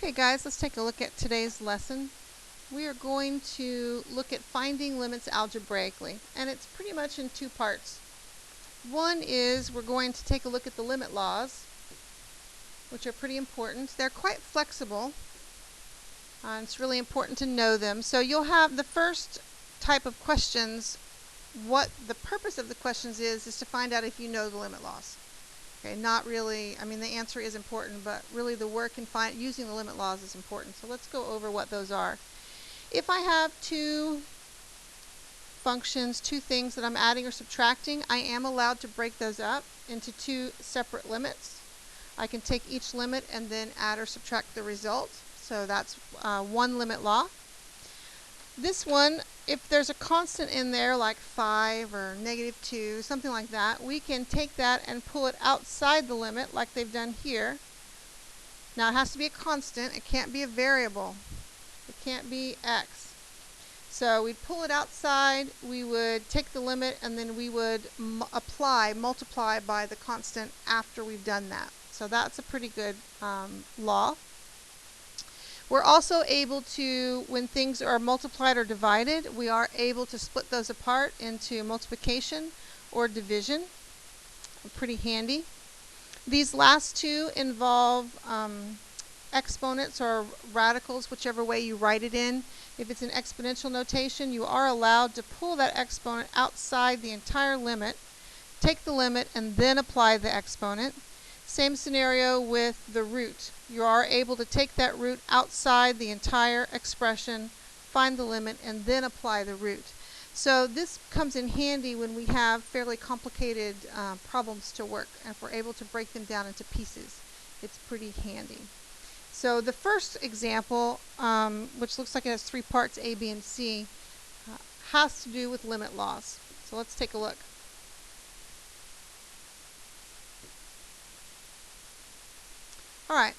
Okay guys, let's take a look at today's lesson. We are going to look at finding limits algebraically, and it's pretty much in two parts. One is we're going to take a look at the limit laws, which are pretty important. They're quite flexible, and it's really important to know them. So you'll have the first type of questions. What the purpose of the questions is to find out if you know the limit laws. Okay, not really, I mean the answer is important, but really the work in using the limit laws is important. So let's go over what those are. If I have two functions, two things that I'm adding or subtracting, I am allowed to break those up into two separate limits. I can take each limit and then add or subtract the result. So that's one limit law. This one, if there's a constant in there like 5 or -2, something like that, we can take that and pull it outside the limit like they've done here. Now it has to be a constant, it can't be a variable, it can't be x. So we'd pull it outside, we would take the limit, and then we would multiply by the constant after we've done that. So that's a pretty good law. We're also able to, when things are multiplied or divided, we are able to split those apart into multiplication or division. Pretty handy. These last two involve exponents or radicals, whichever way you write it in. If it's an exponential notation, you are allowed to pull that exponent outside the entire limit, take the limit, and then apply the exponent. Same scenario with the root. You are able to take that root outside the entire expression, find the limit, and then apply the root. So this comes in handy when we have fairly complicated problems to work, and if we're able to break them down into pieces. It's pretty handy. So the first example, which looks like it has three parts, A, B, and C, has to do with limit laws. So let's take a look. Alright,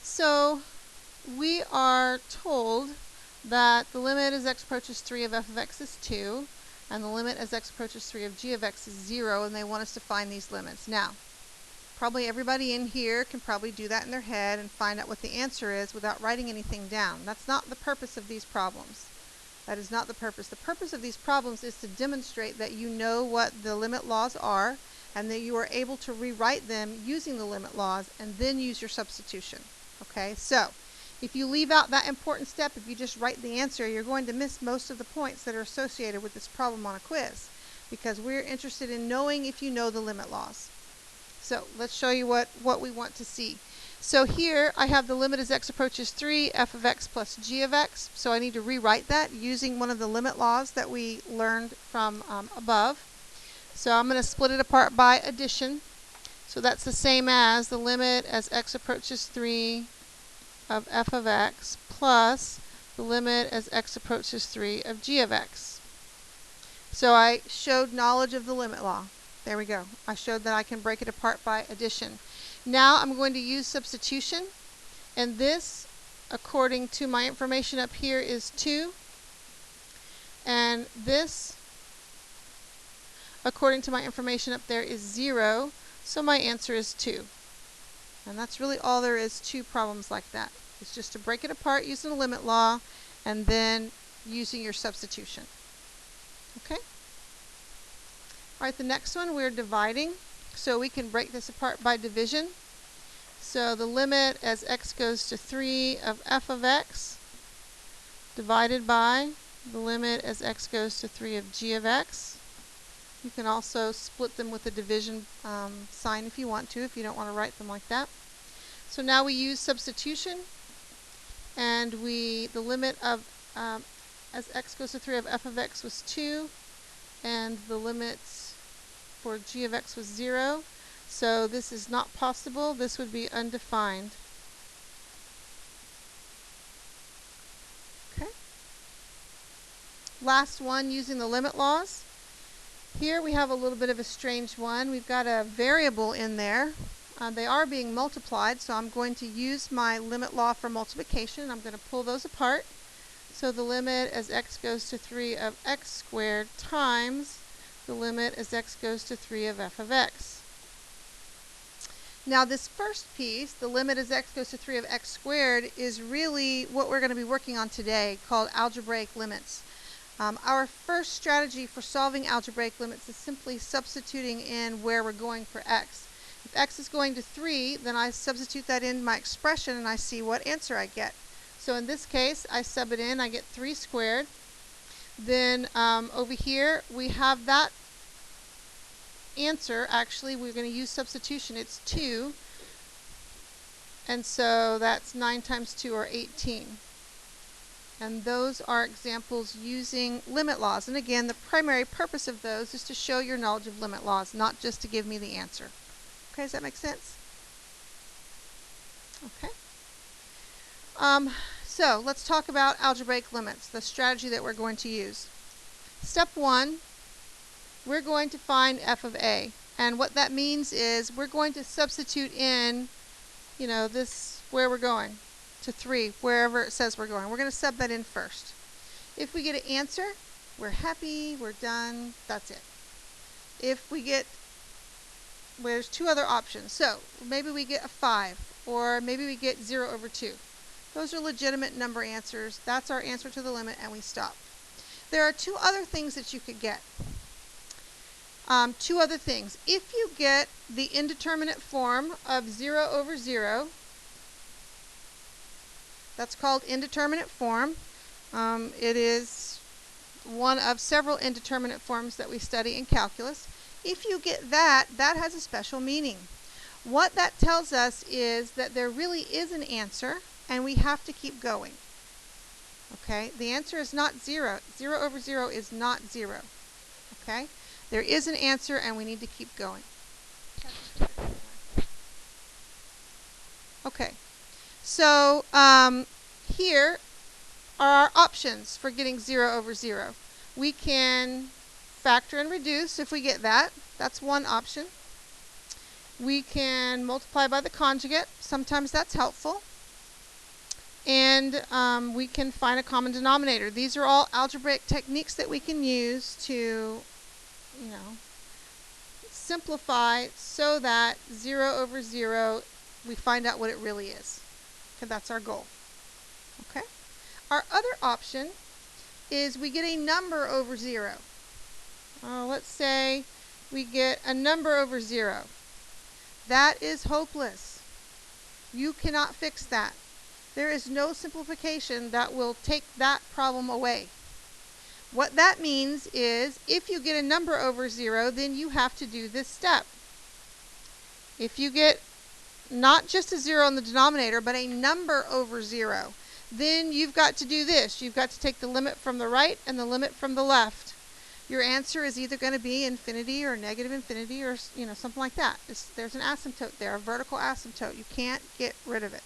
so we are told that the limit as x approaches 3 of f of x is 2, and the limit as x approaches 3 of g of x is 0, and they want us to find these limits. Now, probably everybody in here can probably do that in their head and find out what the answer is without writing anything down. That's not the purpose of these problems. That is not the purpose. The purpose of these problems is to demonstrate that you know what the limit laws are, and that you are able to rewrite them using the limit laws and then use your substitution. Okay, so if you leave out that important step, if you just write the answer, you're going to miss most of the points that are associated with this problem on a quiz, because we're interested in knowing if you know the limit laws. So let's show you what we want to see. So here I have the limit as x approaches 3, f of x plus g of x. So I need to rewrite that using one of the limit laws that we learned from above. So I'm going to split it apart by addition. So that's the same as the limit as x approaches 3 of f of x plus the limit as x approaches 3 of g of x. So I showed knowledge of the limit law. There we go. I showed that I can break it apart by addition. Now I'm going to use substitution, and this, according to my information up here, is 2, and this, according to my information up there, is 0, so my answer is 2. And that's really all there is to problems like that. It's just to break it apart using the limit law and then using your substitution. Okay? Alright, the next one, we're dividing. So we can break this apart by division. So the limit as x goes to 3 of f of x divided by the limit as x goes to 3 of g of x. You can also split them with the division sign if you want to, if you don't want to write them like that. So now we use substitution, and the limit of as x goes to 3 of f of x was 2, and the limits for g of x was 0. So this is not possible. This would be undefined. Okay. Last one, using the limit laws. Here we have a little bit of a strange one. We've got a variable in there. They are being multiplied, so I'm going to use my limit law for multiplication. I'm going to pull those apart. So the limit as x goes to 3 of x squared times the limit as x goes to 3 of f of x. Now this first piece, the limit as x goes to 3 of x squared, is really what we're going to be working on today, called algebraic limits. Our first strategy for solving algebraic limits is simply substituting in where we're going for x. If x is going to 3, then I substitute that in my expression and I see what answer I get. So in this case, I sub it in, I get 3 squared. Then over here, we have that answer. Actually, we're going to use substitution. It's 2. And so that's 9 times 2, or 18. And those are examples using limit laws. And again, the primary purpose of those is to show your knowledge of limit laws, not just to give me the answer. Okay, does that make sense? Okay. So let's talk about algebraic limits, the strategy that we're going to use. Step 1, we're going to find f of a. And what that means is we're going to substitute in, this where we're going, to 3, wherever it says we're going. We're going to sub that in first. If we get an answer, we're happy, we're done, that's it. If we get, there's 2 other options. So maybe we get a 5, or maybe we get 0 over 2. Those are legitimate number answers. That's our answer to the limit, and we stop. There are 2 other things that you could get. 2 other things. If you get the indeterminate form of 0 over 0, that's called indeterminate form. It is one of several indeterminate forms that we study in calculus. If you get that, that has a special meaning. What that tells us is that there really is an answer, and we have to keep going. Okay? The answer is not 0. 0 over 0 is not 0. Okay? There is an answer, and we need to keep going. Okay. So here are our options for getting 0 over 0. We can factor and reduce if we get that. That's one option. We can multiply by the conjugate. Sometimes that's helpful. And we can find a common denominator. These are all algebraic techniques that we can use to, simplify so that 0 over 0, we find out what it really is. Okay, that's our goal. Okay? Our other option is we get a number over 0. Let's say we get a number over 0. That is hopeless. You cannot fix that. There is no simplification that will take that problem away. What that means is if you get a number over 0, then you have to do this step. If you get not just a 0 in the denominator, but a number over 0, then you've got to do this. You've got to take the limit from the right and the limit from the left. Your answer is either going to be infinity or negative infinity, or something like that. There's an asymptote there, a vertical asymptote. You can't get rid of it.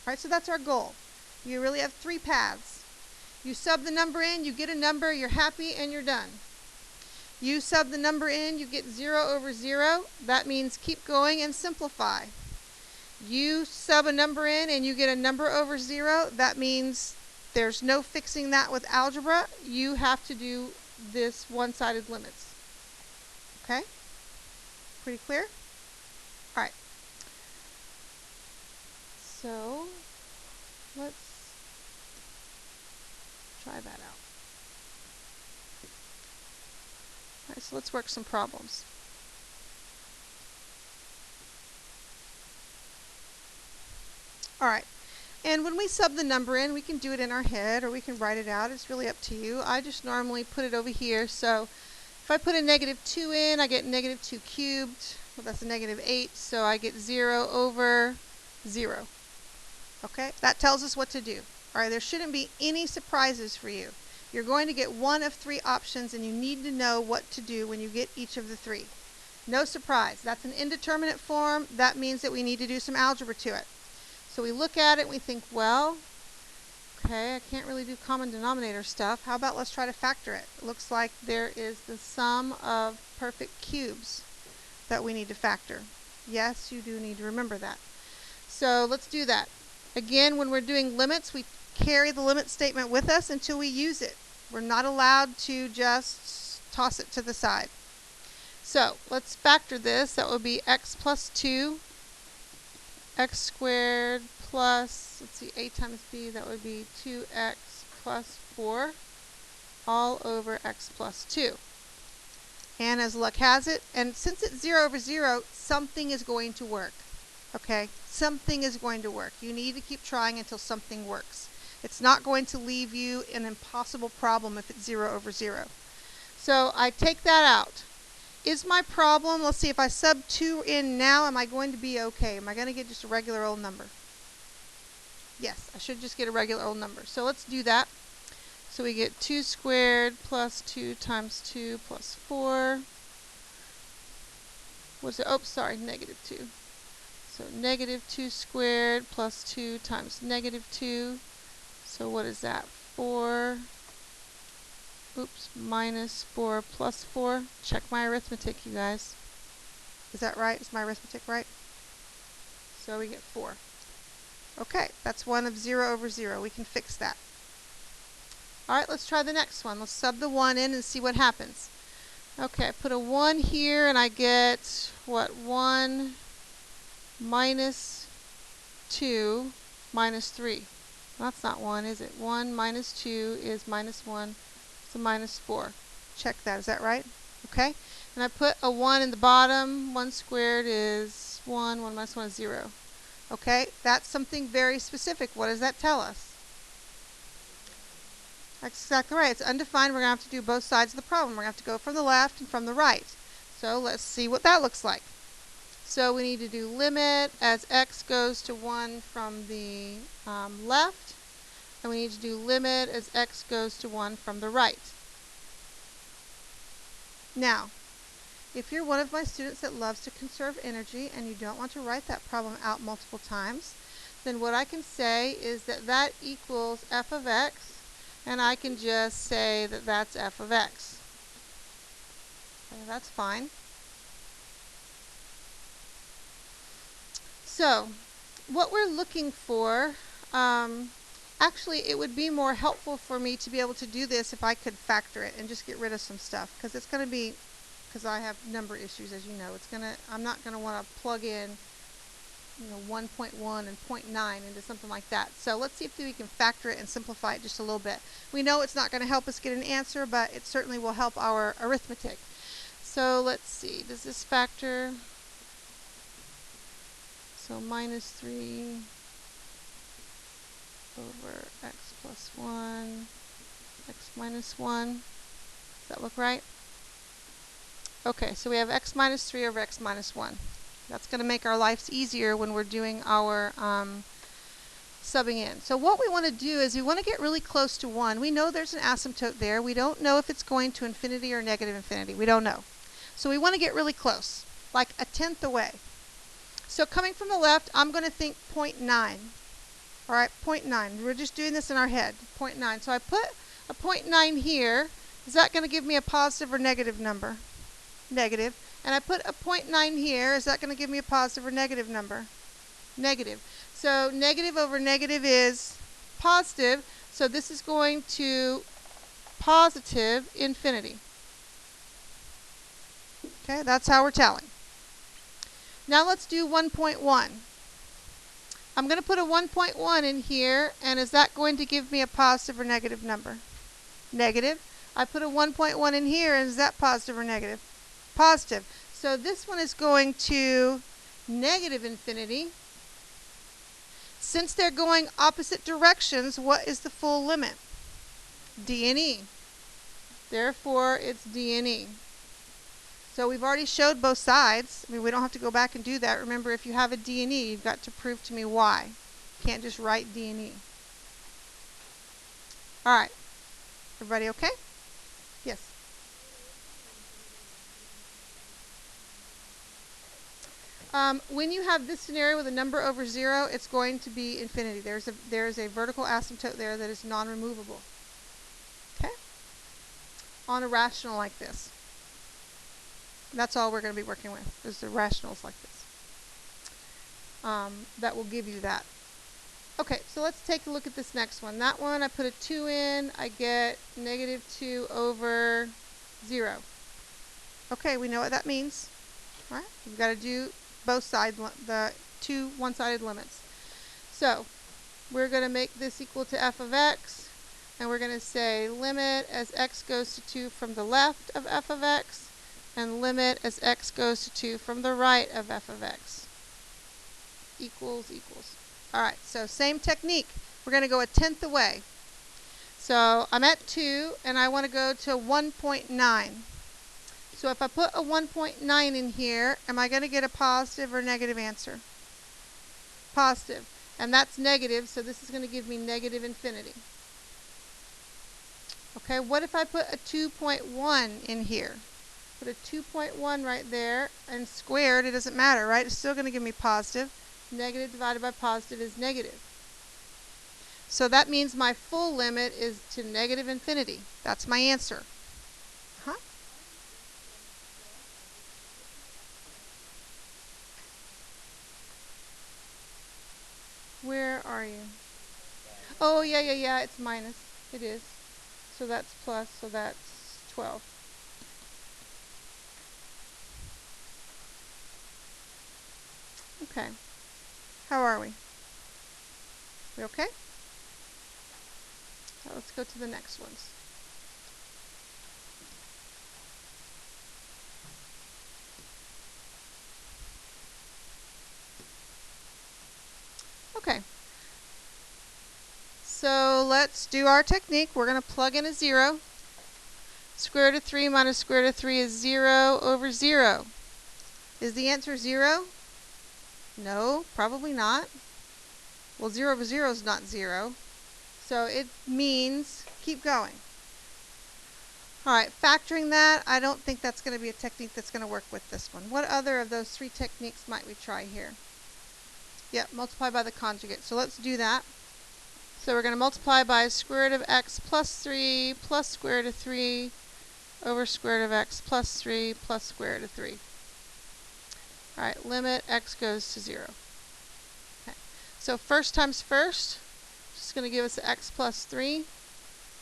All right, so that's our goal. You really have 3 paths. You sub the number in, you get a number, you're happy, and you're done. You sub the number in, you get 0 over 0. That means keep going and simplify. You sub a number in and you get a number over 0. That means there's no fixing that with algebra. You have to do this one-sided limits. Okay? Pretty clear? All right. So let's try that out. All right, so let's work some problems. All right, and when we sub the number in, we can do it in our head or we can write it out. It's really up to you. I just normally put it over here. So if I put a negative 2 in, I get negative 2 cubed. Well, that's a negative 8, so I get 0 over 0. Okay, that tells us what to do. All right, there shouldn't be any surprises for you. You're going to get one of 3 options, and you need to know what to do when you get each of the 3. No surprise. That's an indeterminate form. That means that we need to do some algebra to it. So we look at it and we think, well, okay, I can't really do common denominator stuff. How about let's try to factor it? It looks like there is the sum of perfect cubes that we need to factor. Yes, you do need to remember that. So let's do that. Again, when we're doing limits, we carry the limit statement with us until we use it. We're not allowed to just toss it to the side. So let's factor this. That would be x plus 2 x squared plus, let's see, a times b, that would be 2x plus 4 all over x plus 2. And as luck has it, and since it's 0 over 0, something is going to work. Okay? Something is going to work. You need to keep trying until something works. It's not going to leave you an impossible problem if it's 0 over 0. So I take that out. Is my problem, let's see, if I sub 2 in now, am I going to be okay? Am I going to get just a regular old number? Yes, I should just get a regular old number. So let's do that. So we get 2 squared plus 2 times 2 plus 4. What's it? Oh, sorry, negative 2. So negative 2 squared plus 2 times negative 2. So what is that? 4. Oops, minus 4 plus 4. Check my arithmetic, you guys. Is that right? Is my arithmetic right? So we get 4. Okay, that's one of 0 over 0. We can fix that. Alright, let's try the next one. Let's sub the 1 in and see what happens. Okay, I put a 1 here and I get, what, 1 minus 2 minus 3. That's not 1, is it? 1 minus 2 is minus 1. So minus 4. Check that. Is that right? Okay. And I put a 1 in the bottom. 1 squared is 1. 1 minus 1 is 0. Okay. That's something very specific. What does that tell us? That's exactly right. It's undefined. We're going to have to do both sides of the problem. We're going to have to go from the left and from the right. So let's see what that looks like. So we need to do limit as x goes to 1 from the left. And we need to do limit as x goes to 1 from the right. Now, if you're one of my students that loves to conserve energy and you don't want to write that problem out multiple times, then what I can say is that that equals f of x, and I can just say that that's f of x. Okay, that's fine. So, what we're looking for, actually, it would be more helpful for me to be able to do this if I could factor it and just get rid of some stuff, because it's going to be, because I have number issues, as you know, I'm not going to want to plug in, 1.1 and 0.9 into something like that. So let's see if we can factor it and simplify it just a little bit. We know it's not going to help us get an answer, but it certainly will help our arithmetic. So let's see, does this factor? So minus 3 over x plus 1, x minus 1. Does that look right? Okay, so we have x minus 3 over x minus 1. That's going to make our lives easier when we're doing our subbing in. So what we want to do is we want to get really close to 1. We know there's an asymptote there. We don't know if it's going to infinity or negative infinity. We don't know. So we want to get really close, like a tenth away. So coming from the left, I'm going to think 0.9. All right, 0.9. We're just doing this in our head, 0.9. So I put a 0.9 here. Is that going to give me a positive or negative number? Negative. And I put a 0.9 here. Is that going to give me a positive or negative number? Negative. So negative over negative is positive. So this is going to positive infinity. Okay, that's how we're telling. Now let's do 1.1. I'm going to put a 1.1 in here, and is that going to give me a positive or negative number? Negative. I put a 1.1 in here, and is that positive or negative? Positive. So this one is going to negative infinity. Since they're going opposite directions, what is the full limit? D and E. Therefore, it's D and E. So we've already showed both sides. I mean, we don't have to go back and do that. Remember, if you have a D and E, you've got to prove to me why. You can't just write D and E. All right. Everybody okay? Yes. When you have this scenario with a number over 0, it's going to be infinity. There's a vertical asymptote there that is non-removable. Okay? On a rational like this. That's all we're going to be working with, is the rationals like this. That will give you that. Okay, so let's take a look at this next one. That one, I put a 2 in. I get negative 2 over 0. Okay, we know what that means. All right, we've got to do both sides. The two one-sided limits. So we're going to make this equal to f of x, and we're going to say limit as x goes to 2 from the left of f of x, and limit as x goes to 2 from the right of f of x. Equals, equals. Alright, so same technique. We're going to go a tenth away. So I'm at 2, and I want to go to 1.9. So if I put a 1.9 in here, am I going to get a positive or negative answer? Positive. And that's negative, so this is going to give me negative infinity. Okay, what if I put a 2.1 in here? Put a 2.1 right there, and squared, it doesn't matter, right? It's still going to give me positive. Negative divided by positive is negative. So that means my full limit is to negative infinity. That's my answer. Where are you? Oh, yeah, it's minus. It is. So that's plus, so that's 12. Okay. How are we? We okay? Now let's go to the next ones. Okay. So let's do our technique. We're going to plug in a 0. Square root of 3 minus square root of 3 is 0 over 0. Is the answer 0? No, probably not. Well, 0 over 0 is not 0. So it means keep going. Alright, factoring that, I don't think that's going to be a technique that's going to work with this one. What other of those 3 techniques might we try here? Yep, multiply by the conjugate. So let's do that. So we're going to multiply by square root of x plus 3 plus square root of 3 over square root of x plus 3 plus square root of 3. Alright, limit x goes to 0. Okay. So first times first, just going to give us x plus 3.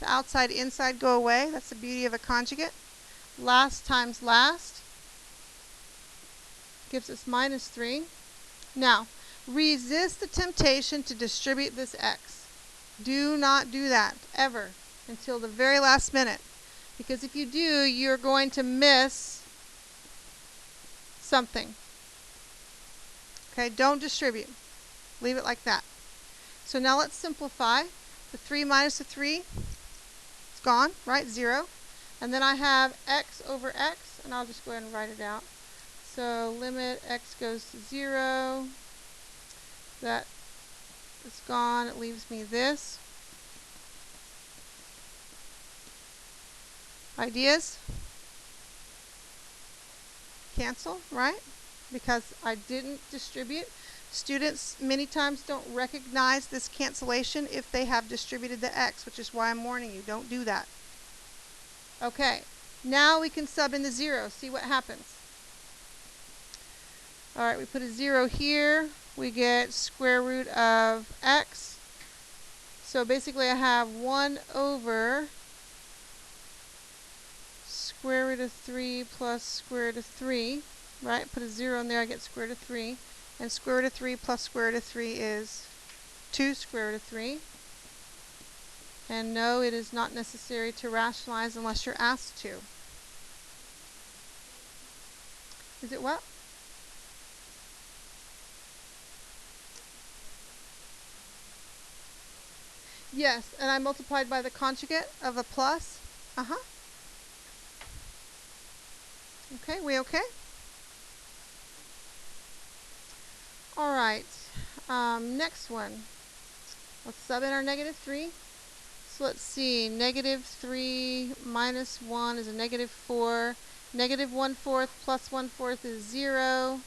The outside, inside go away. That's the beauty of a conjugate. Last times last gives us minus 3. Now, resist the temptation to distribute this x. Do not do that, ever, until the very last minute. Because if you do, you're going to miss something. Okay, don't distribute. Leave it like that. So now let's simplify. The 3 minus the 3, it's gone, right? 0. And then I have x over x, and I'll just go ahead and write it out. So limit x goes to 0. That is gone. It leaves me this. Ideas? Cancel, right? Because I didn't distribute. Students many times don't recognize this cancellation if they have distributed the x, which is why I'm warning you, don't do that. Okay, now we can sub in the 0, see what happens. Alright, we put a 0 here, we get square root of x. So basically I have 1 over square root of 3 plus square root of 3, right? Put a 0 in there, I get square root of 3. And square root of 3 plus square root of 3 is 2 square root of 3. And no, it is not necessary to rationalize unless you're asked to. Is it what? Yes, and I multiplied by the conjugate of a plus. Okay, we okay? Alright, next one. Let's sub in our negative 3. So let's see, negative 3 minus 1 is a negative 4. Negative 1/4 plus 1/4 is 0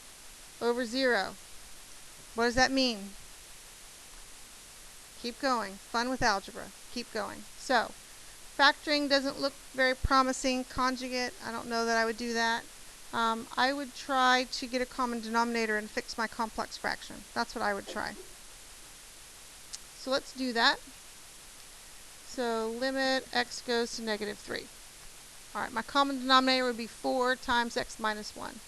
over 0. What does that mean? Keep going. Fun with algebra. Keep going. So, factoring doesn't look very promising. Conjugate, I don't know that I would do that. I would try to get a common denominator and fix my complex fraction. That's what I would try. So let's do that. So limit x goes to negative 3. Alright, my common denominator would be 4 times x minus 1.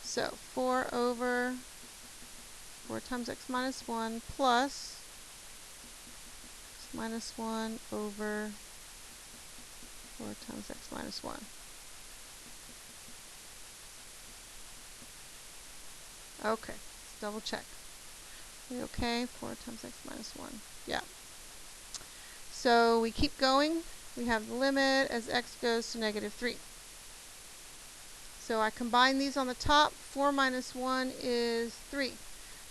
So 4 over 4 times x minus 1 plus x minus 1 over 4 times x minus 1. Okay, let's double check. Are we okay? 4 times x minus 1. Yeah. So we keep going. We have the limit as x goes to negative 3. So I combine these on the top. 4 minus 1 is 3.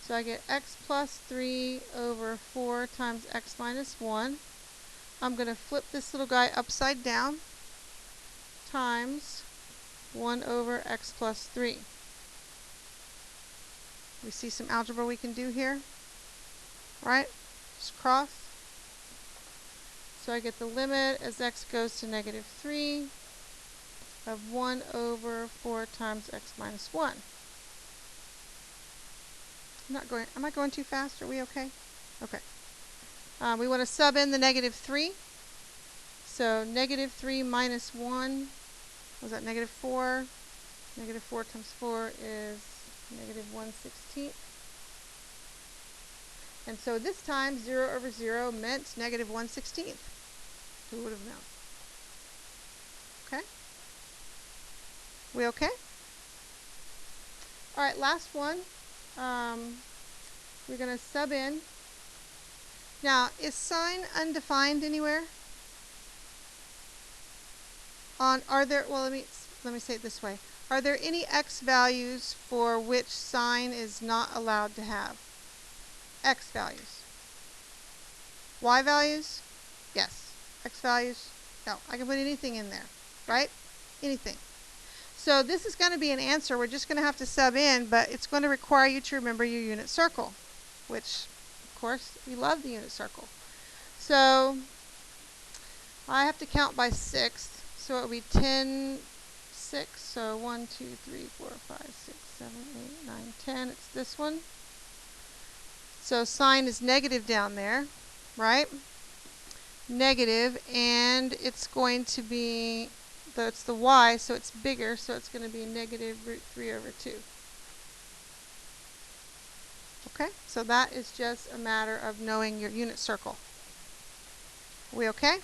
So I get x plus 3 over 4 times x minus 1. I'm going to flip this little guy upside down times 1 over x plus 3. We see some algebra we can do here, right? Just cross. So I get the limit as x goes to negative 3 of 1 over 4 times x minus 1. Am I going too fast? Are we okay? Okay. We want to sub in the negative 3. So negative 3 minus 1, was that negative 4? Negative 4 times 4 is negative 1/16. And so this time 0 over 0 meant negative 1/16. Who would have known? Okay? We okay? All right, last one. We're going to sub in. Now, is sign undefined anywhere? Well, let me say it this way. Are there any x values for which sign is not allowed to have? X values. Y values? Yes. X values? No. I can put anything in there, right? Anything. So this is going to be an answer. We're just going to have to sub in, but it's going to require you to remember your unit circle, which, of course, we love the unit circle. So I have to count by 6. So it would be 10, 6. So 1, 2, 3, 4, 5, 6, 7, 8, 9, 10. It's this one. So sign is negative down there, right? Negative, and it's going to be, it's the y, so it's bigger, so it's going to be negative root 3 over 2. Okay, so that is just a matter of knowing your unit circle. Are we okay?